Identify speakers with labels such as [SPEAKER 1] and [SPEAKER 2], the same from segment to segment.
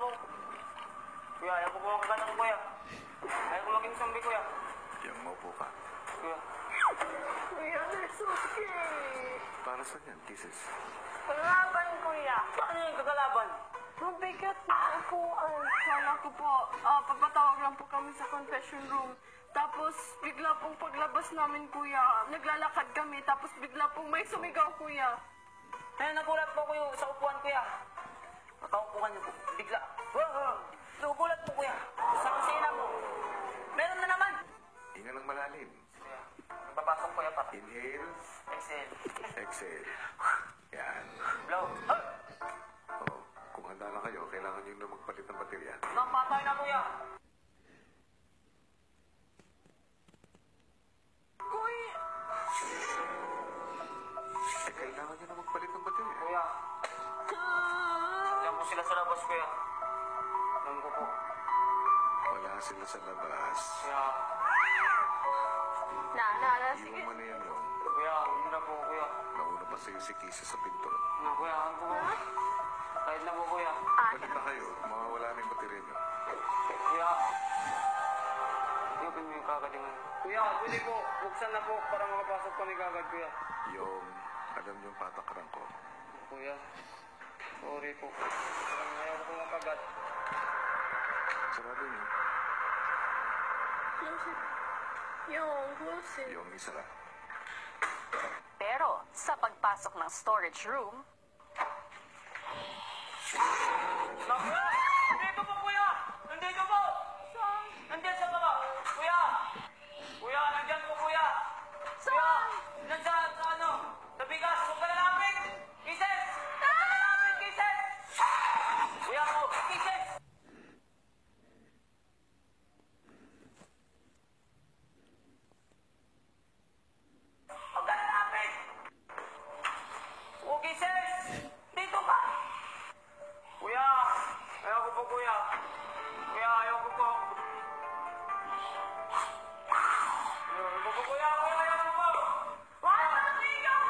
[SPEAKER 1] po. Kuya, ayaw ko ang kagat ng kuya. Ayaw ko maging zombie, kuya.
[SPEAKER 2] Yung maupo ka.
[SPEAKER 1] Kuya.
[SPEAKER 3] Kuya, it's okay.
[SPEAKER 2] Para saan yan, kisses?
[SPEAKER 3] Palaban, kuya.
[SPEAKER 1] Paano yung kagalaban?
[SPEAKER 3] Mabigat na upuan. Kala ko po, papatawag lang po kami sa confession room. Tapos, bigla pong paglabas namin, kuya, naglalakad kami. Tapos, bigla pong may sumigaw, kuya.
[SPEAKER 1] Kaya nagulat po kuya sa upuan, kuya. Nakaupuan niyo po. Bigla. Nagulat po, kuya. Sa kusina po. Meron na naman.
[SPEAKER 2] Hinga ng malalim.
[SPEAKER 1] Kuya, papasok kuya pa.
[SPEAKER 2] Inhale,
[SPEAKER 1] Exhale.
[SPEAKER 2] exhale. Yan.
[SPEAKER 1] Blow.
[SPEAKER 2] Oh, kung handa na kayo, kailangan nyo na magpalit ng baterya.
[SPEAKER 1] Napatay na, kuya.
[SPEAKER 3] Kuya!
[SPEAKER 2] Eh, kailangan nyo na magpalit ng baterya.
[SPEAKER 1] Kuya. Diyan po sila sa labas, kuya. Alam ko po.
[SPEAKER 2] Wala sila sa labas.
[SPEAKER 1] Kuya.
[SPEAKER 3] Sige.
[SPEAKER 2] Iwan mo na yan yun.
[SPEAKER 1] Kuya, hindi na po, kuya.
[SPEAKER 2] Nauna pa sa'yo si kisses sa pinto.
[SPEAKER 1] Kuya, ano po? Kahit na po, kuya.
[SPEAKER 2] Balik na kayo, mawawala na yung baterya nyo.
[SPEAKER 1] Kuya. Open mo yung kagalingan. Kuya, pwede po. Buksan na po para makapasok kami kagad, kuya.
[SPEAKER 2] Yung, alam nyo yung patakaran ko.
[SPEAKER 1] Kuya. Sorry po. Parang ayaw ko makagat.
[SPEAKER 2] Sarado nyo.
[SPEAKER 3] Close it. Close it.
[SPEAKER 2] Yung isa lang.
[SPEAKER 4] Pero sa pagpasok ng storage room,
[SPEAKER 1] Kuya! Nandito po, kuya! Nandito po!
[SPEAKER 3] Saan?
[SPEAKER 1] Nandiyan sa baba! Kuya! Kuya, nandiyan po, kuya! Kuya!
[SPEAKER 3] Saan?
[SPEAKER 1] Nandiyan sa ano? Sa bigas! Huwag ka lalapit! Kisses! Huwag ka lalapit, kisses! Kuya mo! Kisses! Huwag ka lalapit! Oh, kisses! Dito ka! Kuya! Ayaw ko po, kuya! Kuya, ayaw ko po! Ayaw ko po, kuya! Kuya, ayaw ko po! Kuya, maligaw!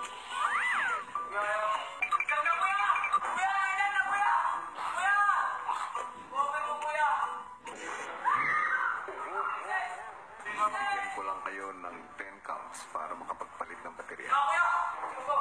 [SPEAKER 1] Kuya, ayaw. Diyan na, kuya! Kuya, diyan na, kuya! Kuya! Okay po, kuya!
[SPEAKER 2] Bigyan ko lang kayo ng 10 counts para makapagpalit ng baterya.
[SPEAKER 1] Kuya! Sige po!